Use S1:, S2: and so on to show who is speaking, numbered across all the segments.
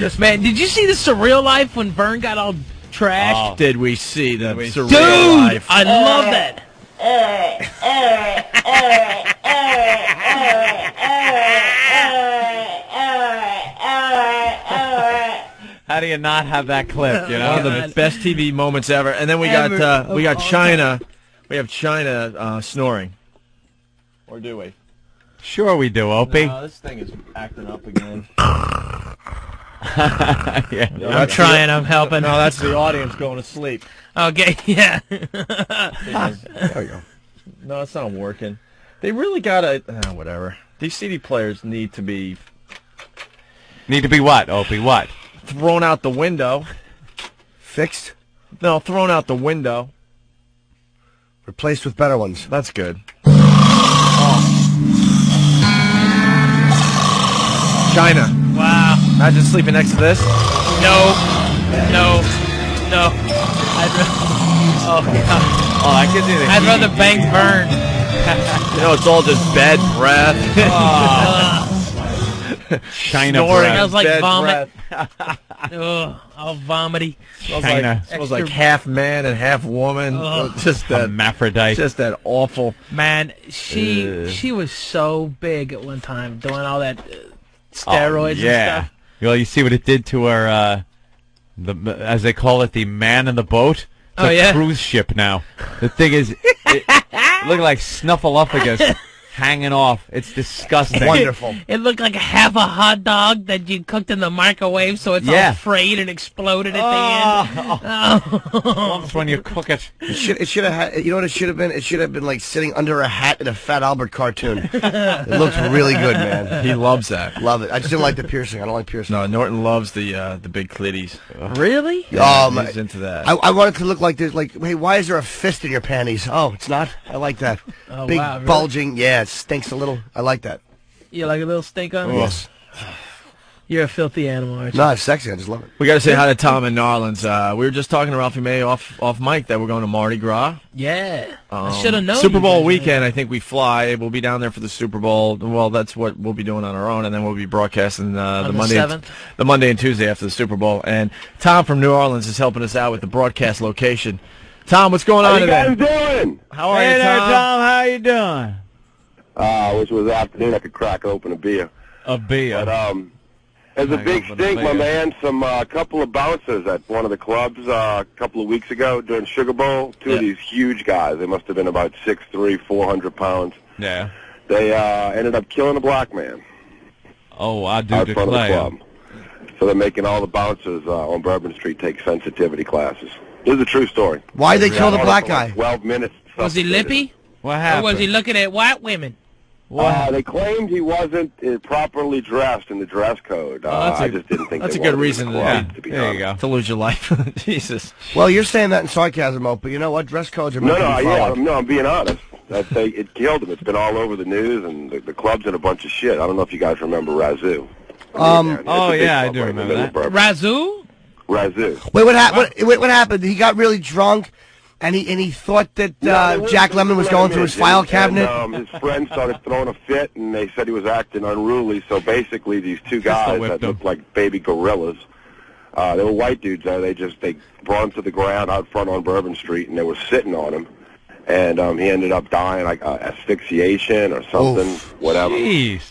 S1: Man, did you see the Surreal Life when Vern got all trashed?
S2: Oh. Did we see the Surreal
S1: Dude,
S2: Life?
S1: I love that.
S3: How do you not have that clip? You know,
S2: one of the best TV moments ever. And then we got Chyna. We have Chyna snoring. Or do we?
S3: Sure we do, Opie.
S2: No, this thing is acting up again.
S3: Yeah.
S1: I'm trying. I'm helping.
S2: No, that's the audience going to sleep.
S1: Okay, yeah.
S2: There we go. No, it's not working. They really gotta. Whatever. These CD players need to be.
S3: Need to be what, Opie? What?
S2: Thrown out the window.
S4: Fixed?
S2: No, thrown out the window.
S4: Replaced with better ones.
S2: That's good. Chyna.
S1: Wow.
S2: Imagine sleeping next to this.
S1: No. Oh, God.
S3: Oh, I can do that.
S1: I'd rather bang Vern.
S2: You know, it's all just bad breath.
S3: Chyna
S2: Snoring.
S1: Smells like
S2: bad
S1: vomit.
S2: breath.
S1: Ugh, all vomity.
S2: Smells like half man and half woman. Just that
S3: hermaphrodite.
S2: Just that awful.
S1: Man, she was so big at one time doing all that steroids and stuff.
S3: Well, you see what it did to our, as they call it, the man in the boat. It's a cruise ship now. The thing is, it looked like Snuffleupagus hanging off. It's disgusting.
S4: Wonderful.
S1: It looked like half a hot dog that you cooked in the microwave, so it's all frayed and exploded at the end.
S3: Lumps when you cook it.
S4: It should have had. You know what it should have been? It should have been like sitting under a hat in a Fat Albert cartoon. It looks really good, man.
S2: He loves that.
S4: Love it. I just didn't like the piercing. I don't like piercing.
S2: No, Norton loves the big clitties.
S1: Really?
S2: Yeah, he's into that.
S4: I want it to look like there's like, hey, why is there a fist in your panties? Oh, it's not. I like that.
S1: Oh,
S4: big
S1: wow, really?
S4: bulging. Yeah, it stinks a little. I like that.
S1: You like a little stink on it?
S4: Yes.
S1: You're a filthy animal, aren't you?
S4: No, it's sexy. I just love it.
S2: We got to say hi to Tom in New Orleans. We were just talking to Ralphie May off mic that we're going to Mardi Gras.
S1: Yeah. I should have known.
S2: Super Bowl weekend, I think we fly. We'll be down there for the Super Bowl. Well, that's what we'll be doing on our own, and then we'll be broadcasting the Monday and Tuesday after the Super Bowl. And Tom from New Orleans is helping us out with the broadcast location. Tom, what's going on today?
S5: How you guys doing?
S2: How are you,
S3: Hey there,
S2: Tom?
S3: Tom. How you doing?
S5: I wish it was afternoon. I could crack open a beer.
S3: A beer.
S5: But there's a big stink, my man. Some couple of bouncers at one of the clubs a couple of weeks ago during Sugar Bowl. Two of these huge guys. They must have been about 6'3", 400 pounds.
S3: Yeah.
S5: They ended up killing a black man.
S3: Oh, I do
S5: out front of the
S3: declare.
S5: club. So they're making all the bouncers on Bourbon Street take sensitivity classes. This is a true story.
S4: Why did they kill the black guy?
S5: 12 minutes.
S1: Was he lippy?
S3: What happened?
S1: Or was he looking at white women?
S5: They claimed he wasn't properly dressed in the dress code. I just didn't think
S2: that's
S5: they
S2: a good
S5: wanted
S2: reason
S5: the club to be
S3: there you go.
S2: to lose your life. Jesus.
S4: Well, you're saying that in sarcasm, Opie, but you know what? Dress codes are meant to be followed.
S5: I'm being honest. It killed him. It's been all over the news, and the club's in a bunch of shit. I don't know if you guys remember Razoo.
S3: Oh, yeah, I do remember that.
S1: Razoo?
S5: Razoo.
S4: Wait, what happened? He got really drunk, and he thought that Jack Lemmon was going through his file cabinet.
S5: And, his friends started throwing a fit, and they said he was acting unruly. So basically, these two guys that looked like baby gorillas, they were white dudes. They brought him to the ground out front on Bourbon Street, and they were sitting on him. And he ended up dying, like asphyxiation or something, whatever.
S3: Jeez.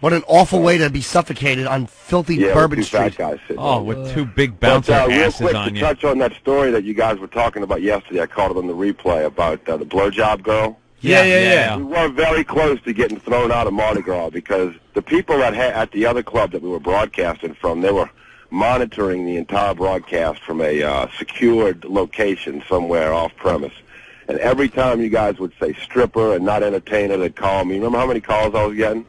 S4: What an awful way to be suffocated on filthy Bourbon
S5: with two
S4: Street.
S5: fat guys sitting
S3: Oh,
S5: on
S3: with two big bouncer
S5: real
S3: asses
S5: quick
S3: on
S5: to
S3: you.
S5: touch on that story that you guys were talking about yesterday. I caught it on the replay about the blowjob girl.
S2: Yeah.
S5: We were very close to getting thrown out of Mardi Gras because the people at the other club that we were broadcasting from, they were monitoring the entire broadcast from a secured location somewhere off-premise. And every time you guys would say stripper and not entertainer, they'd call me. Remember how many calls I was getting?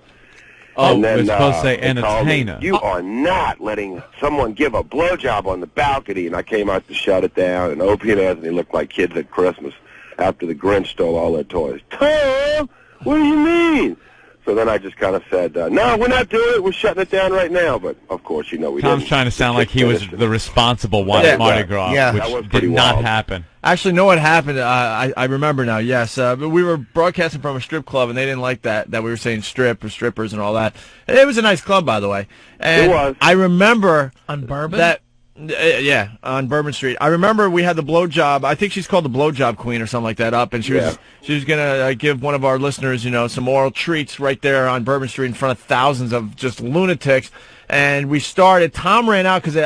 S3: Oh,
S5: and then,
S3: we're supposed to say
S5: they called me,
S3: entertainer.
S5: You are not letting someone give a blowjob on the balcony. And I came out to shut it down, and Opie and Anthony looked like kids at Christmas after the Grinch stole all their toys. Tom, what do you mean? So then I just kind of said, no, we're not doing it. We're shutting it down right now. But, of course, we
S3: Tom's
S5: didn't.
S3: trying to sound like he was the responsible one at Mardi Gras,
S4: Yeah.
S5: That was
S3: which
S5: pretty
S3: did not
S5: wild.
S3: happen.
S2: Actually, know what happened? I remember now. Yes, but we were broadcasting from a strip club, and they didn't like that we were saying strip or strippers and all that. It was a nice club, by the way. And
S5: it was.
S2: I remember
S1: on Bourbon.
S2: Yeah, on Bourbon Street. I remember we had the blowjob. I think she's called the blowjob queen or something like that up, and she was gonna give one of our listeners, some oral treats right there on Bourbon Street in front of thousands of just lunatics. And we started. Tom ran out because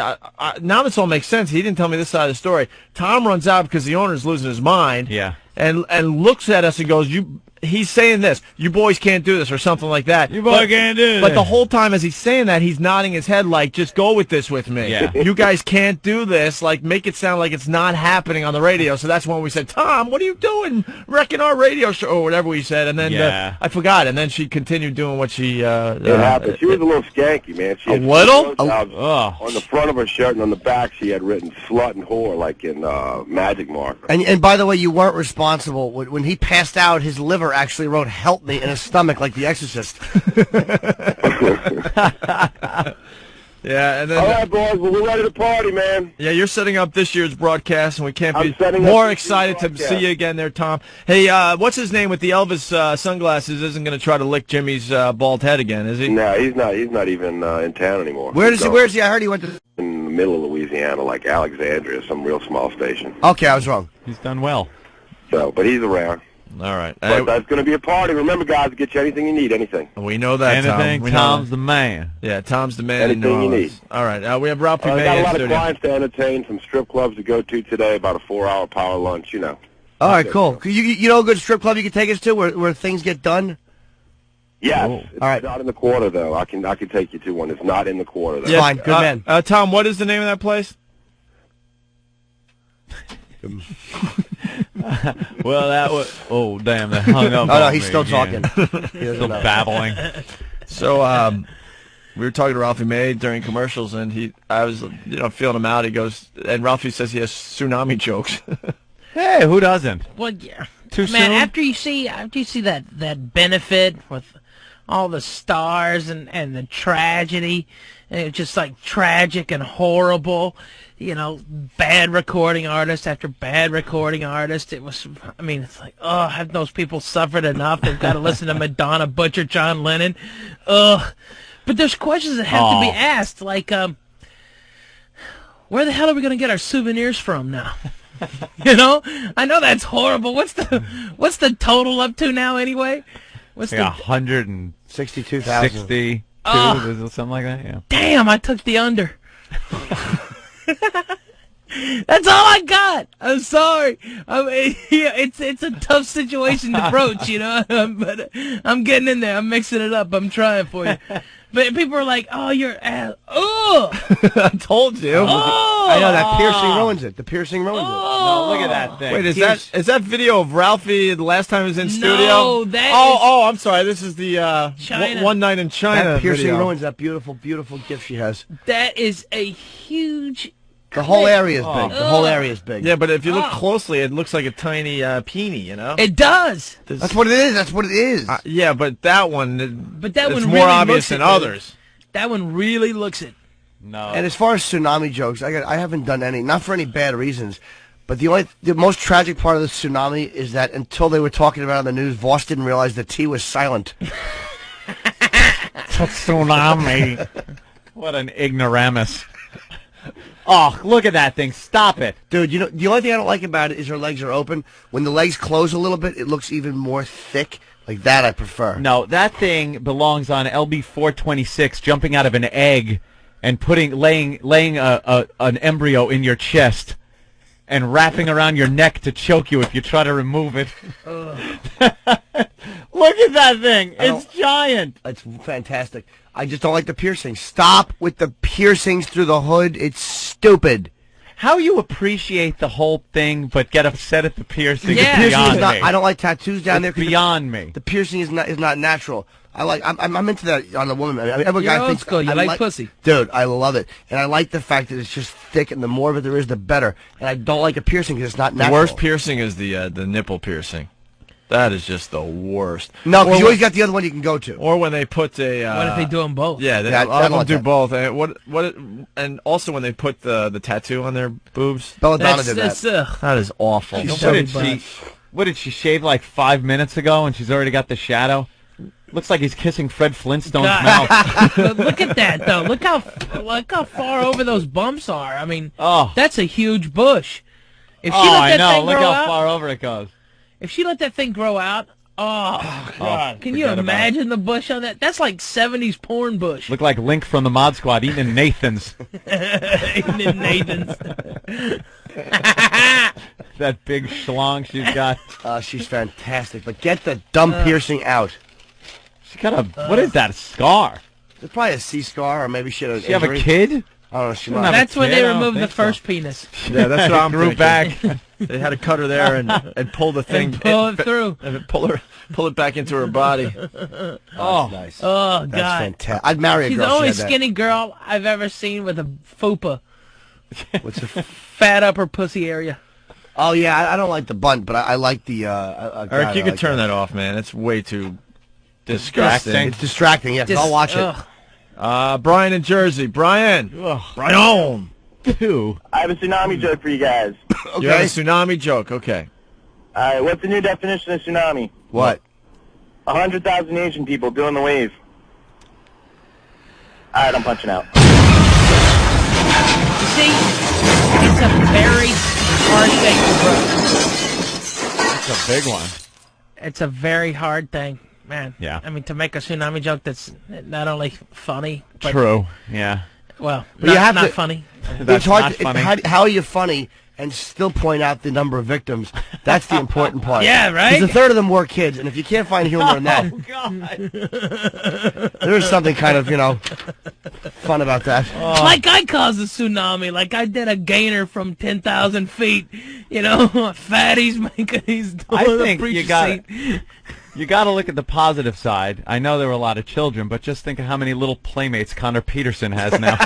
S2: now this all makes sense. He didn't tell me this side of the story. Tom runs out because the owner's losing his mind.
S3: Yeah.
S2: And looks at us and goes, he's saying this, you boys can't do this, or something like that.
S3: You boys can't do this.
S2: But the whole time as he's saying that, he's nodding his head like, just go with this with me.
S3: Yeah.
S2: You guys can't do this. Like, make it sound like it's not happening on the radio. So that's when we said, Tom, what are you doing? Wrecking our radio show, or whatever we said. And then I forgot. And then she continued doing what she...
S5: it happened. She was a little skanky, man. She had
S2: little?
S5: On the front of her shirt and on the back, she had written slut and whore, like in magic marker.
S4: And by the way, you weren't responsible. When he passed out, his liver actually wrote "help me" in his stomach like The Exorcist.
S2: Yeah, and then
S5: all right, boys, well, we're ready to party, man.
S2: Yeah, you're setting up this year's broadcast, and we can't be more excited to see you again there, Tom. Hey, what's his name with the Elvis sunglasses? Isn't going to try to lick Jimmy's bald head again, is he?
S5: No, he's not. He's not even in town anymore.
S4: Where is he? I heard he went to
S5: in the middle of Louisiana, like Alexandria, some real small station.
S4: Okay, I was wrong.
S3: He's done well.
S5: So, but he's around.
S2: All right.
S5: But that's going to be a party. Remember, guys, get you anything you need, anything.
S2: We know that,
S3: anything,
S2: Tom.
S3: Tom's the man.
S2: Yeah, Tom's the man.
S5: Anything you need.
S2: All right. We have Ralphie May
S5: got a lot
S2: in
S5: of clients to entertain, some strip clubs to go to today, about a 4-hour power lunch,
S4: All right, cool. You know a good strip club you can take us to where things get done?
S5: Yes. It's
S4: all right.
S5: Not in the quarter, though. I can take you to one. It's not in the quarter, though.
S2: Yes.
S4: Fine. Good man.
S2: Tom, what is the name of that place?
S3: Well, that was... Oh, damn, that hung up.
S4: No, he's still talking.
S3: He's still babbling.
S2: So, we were talking to Ralphie May during commercials, and I was, feeling him out. He goes, and Ralphie says he has tsunami jokes.
S3: Hey, who doesn't?
S1: Well, yeah.
S3: Too
S1: Man,
S3: soon?
S1: after you see that benefit with all the stars and the tragedy, and it's just like tragic and horrible, bad recording artist after bad recording artist. It was, it's like, have those people suffered enough? They've got to listen to Madonna butcher John Lennon. But there's questions that have to be asked, like, where the hell are we going to get our souvenirs from now? I know that's horrible. What's the total up to now anyway?
S3: What's like 162,000. 62, something like that. Yeah.
S1: Damn, I took the under. That's all I got. I'm sorry. It's a tough situation to broach, but I'm getting in there. I'm mixing it up. I'm trying for you. But people are like, "Oh, you're ass." Oh,
S2: I told you.
S1: Oh,
S4: I know that piercing ruins it. The piercing ruins it.
S3: No, look at that thing.
S2: Wait, is that video of Ralphie the last time he was in studio?
S1: No, that.
S2: I'm sorry. This is the
S1: Chyna.
S2: One Night in China.
S4: That piercing
S2: video.
S4: ruins that beautiful, beautiful gift she has.
S1: That is a huge.
S4: The whole area is big. The whole area is big.
S2: Yeah, but if you look closely, it looks like a tiny peenie,
S1: It does.
S4: That's what it is. That's what it is.
S2: Yeah, but that one,
S1: it's
S2: more
S1: really
S2: obvious than others.
S1: That one really looks it.
S3: No.
S4: And as far as tsunami jokes, I haven't done any, not for any bad reasons, but the most tragic part of the tsunami is that until they were talking about it on the news, Voss didn't realize the T was silent.
S3: Tsunami. What an ignoramus. Oh, look at that thing. Stop it.
S4: Dude, the only thing I don't like about it is her legs are open. When the legs close a little bit, it looks even more thick. Like that I prefer.
S3: No, that thing belongs on LB 426, jumping out of an egg and laying an embryo in your chest and wrapping around your neck to choke you if you try to remove it. Look at that thing. It's giant.
S4: It's fantastic. I just don't like the piercings. Stop with the piercings through the hood. It's stupid.
S3: How you appreciate the whole thing but get upset at the piercing
S1: Yeah.
S3: is beyond me.
S4: I don't like tattoos down there.
S3: Beyond me.
S4: The piercing is not natural. I'm into that on the woman. Every guy thinks
S1: school. You like pussy.
S4: Dude, I love it. And I like the fact that it's just thick, and the more of it there is, the better. And I don't like a piercing because it's not natural.
S2: The worst piercing is the nipple piercing. That is just the worst.
S4: No, because you always got the other one you can go to.
S2: Or when they put a...
S1: what if they do them both?
S2: Yeah, a lot of them do both. And also when they put the tattoo on their boobs.
S4: Belladonna did that.
S2: That is awful.
S3: What did she shave like 5 minutes ago and she's already got the shadow? Looks like he's kissing Fred Flintstone's mouth.
S1: Look at that, though. Look how far over those bumps are. I mean, that's a huge bush. If she let that thing
S3: Look
S1: grow
S3: how
S1: out,
S3: far over it goes.
S1: If she let that thing grow out, God. Can you imagine the bush on that? That's like 70s porn bush.
S3: Look like Link from the Mod Squad eating in Nathan's.
S1: Eating in Nathan's.
S3: That big schlong she's got.
S4: She's fantastic. But get the dumb piercing out.
S3: She got a, what is that, a scar?
S4: It's probably a C scar, or maybe she had an
S3: injury. She have a kid?
S4: I don't know. She
S1: that's when they removed the first penis.
S2: Yeah, that's what I'm
S3: grew back.
S2: They had to cut her there and pull the thing.
S1: And pull it through.
S2: And pull it back into her body.
S4: Oh, nice.
S1: Oh,
S4: that's
S1: God.
S4: Fantastic. I'd marry a girl.
S1: She's the only skinny girl I've ever seen with a fupa.
S4: What's a
S1: fat upper pussy area?
S4: Oh, yeah, I don't like the bunt, but I like the...
S2: Eric, you could turn that off, man. It's way too disgusting.
S4: It's distracting, yeah, I'll watch it.
S2: Brian in Jersey. Brian! Brian!
S6: I have a tsunami joke for you guys.
S2: Okay. You have a tsunami joke, okay.
S6: All right, what's the new definition of tsunami?
S4: What?
S6: 100,000 Asian people doing the wave. All right, I'm punching out.
S1: You see, it's a very hard thing to grow.
S3: It's a big one.
S1: It's a very hard thing, man.
S3: Yeah.
S1: I mean, to make a tsunami joke that's not only funny, but...
S3: True, yeah.
S1: Well,
S4: not
S1: funny.
S4: It's hard.
S3: Not funny.
S4: How are you funny and still point out the number of victims? That's the important part.
S1: Yeah, right?
S4: Because a third of them were kids, and if you can't find humor in that...
S3: Oh, God.
S4: There is something kind of, fun about that.
S1: Like I caused a tsunami, like I did a gainer from 10,000 feet. Fatties making these...
S3: I think you got to look at the positive side. I know there were a lot of children, but just think of how many little playmates Connor Peterson has now.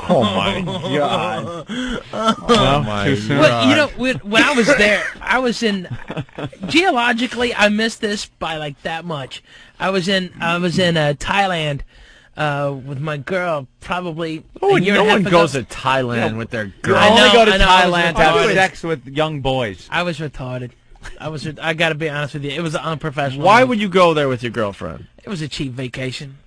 S2: Oh, my God.
S3: Oh, my God.
S1: Well, when I was there, I was in... Geologically, I missed this by, like, that much. I was in Thailand with my girl, probably a year and a half ago.
S2: No one goes to Thailand with their girl.
S3: I only go to
S1: Thailand
S3: to have sex with young boys.
S1: I was retarded. I got to be honest with you. It was an unprofessional.
S2: Why would you go there with your girlfriend?
S1: It was a cheap vacation.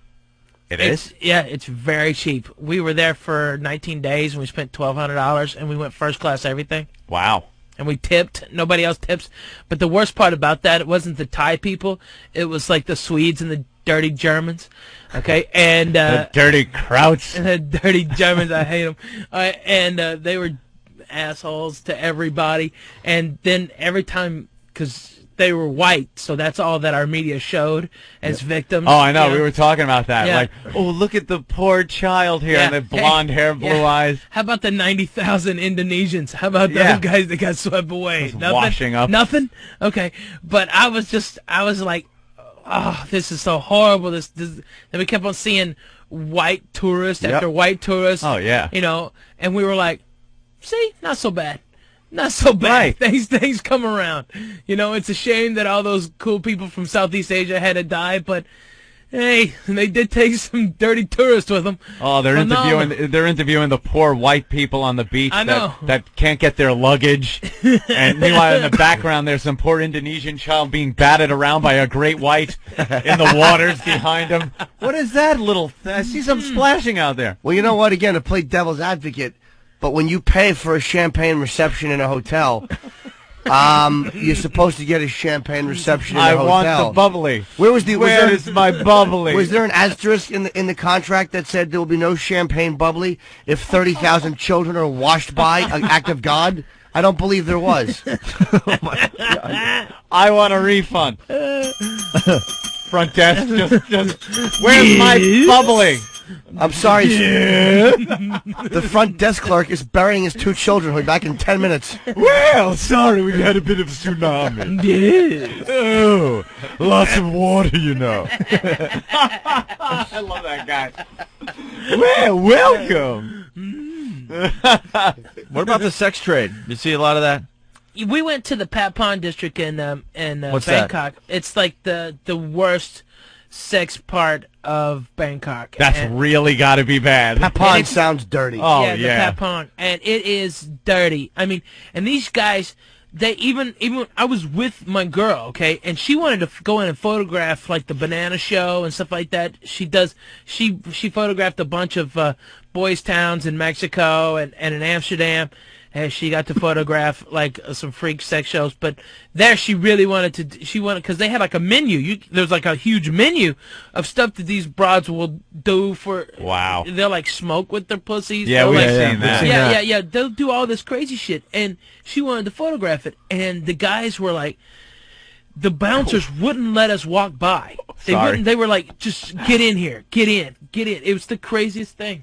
S3: It is?
S1: Yeah, it's very cheap. We were there for 19 days, and we spent $1,200, and we went first class everything.
S3: Wow.
S1: And we tipped. Nobody else tips. But the worst part about that, it wasn't the Thai people. It was like the Swedes and the dirty Germans. Okay? And
S3: the dirty Krauts.
S1: The dirty Germans, I hate them. And they were assholes to everybody. And then every time, because they were white, so that's all that our media showed as victims.
S3: Oh, I know. We were talking about that.
S1: Yeah.
S3: Like, oh, look at the poor child here, and the blonde hair, blue eyes.
S1: How about the 90,000 Indonesians? How about those guys that got swept away?
S3: Nothing? Washing up.
S1: Nothing? Okay. But I was like, oh, this is so horrible. This. Then we kept on seeing white tourists after white tourists.
S3: Oh, yeah.
S1: And we were like, see, not so bad. Not so bad.
S3: Right.
S1: Things come around. It's a shame that all those cool people from Southeast Asia had to die, but hey, they did take some dirty tourists with them.
S3: Oh, they're interviewing the poor white people on the beach
S1: know.
S3: that can't get their luggage. And meanwhile, in the background, there's some poor Indonesian child being batted around by a great white in the waters behind him. What is that little thing? I see some splashing out there.
S4: Well, you know what? Again, to play devil's advocate, but when you pay for a champagne reception in a hotel, you're supposed to get a champagne reception in a hotel.
S3: I want the bubbly.
S4: Where
S3: is my bubbly?
S4: Was there an asterisk in the contract that said there will be no champagne bubbly if 30,000 children are washed by an act of God? I don't believe there was.
S2: Oh my God.
S3: I want a refund. Front desk, just where's my bubbly?
S4: I'm sorry. The front desk clerk is burying his 2 children. He'll be back in 10 minutes.
S3: Well, sorry, we had a bit of tsunami.
S1: Yes.
S3: Oh, lots of water, I love that guy. Well, welcome.
S2: What about the sex trade? You see a lot of that?
S1: We went to the Patpon district in
S2: What's
S1: Bangkok.
S2: that?
S1: It's like the worst sex part of Bangkok.
S3: That's really got to be bad.
S4: Patpon sounds dirty.
S3: Oh,
S1: yeah.
S3: yeah.
S1: The Patpon. And it is dirty. I mean, and these guys, they even I was with my girl, okay, and she wanted to go in and photograph like the banana show and stuff like that. She photographed a bunch of boys' towns in Mexico and in Amsterdam. And she got to photograph like some freak sex shows, but there she really wanted to. She wanted because they had like a menu. There's like a huge menu of stuff that these broads will do for.
S3: Wow.
S1: They'll like smoke with their pussies.
S3: Yeah, we've
S1: like,
S3: seen that.
S1: Yeah. They'll do all this crazy shit, and she wanted to photograph it. And the guys were like, the bouncers wouldn't let us walk by. They wouldn't. They were like, just get in here, get in. It was the craziest thing.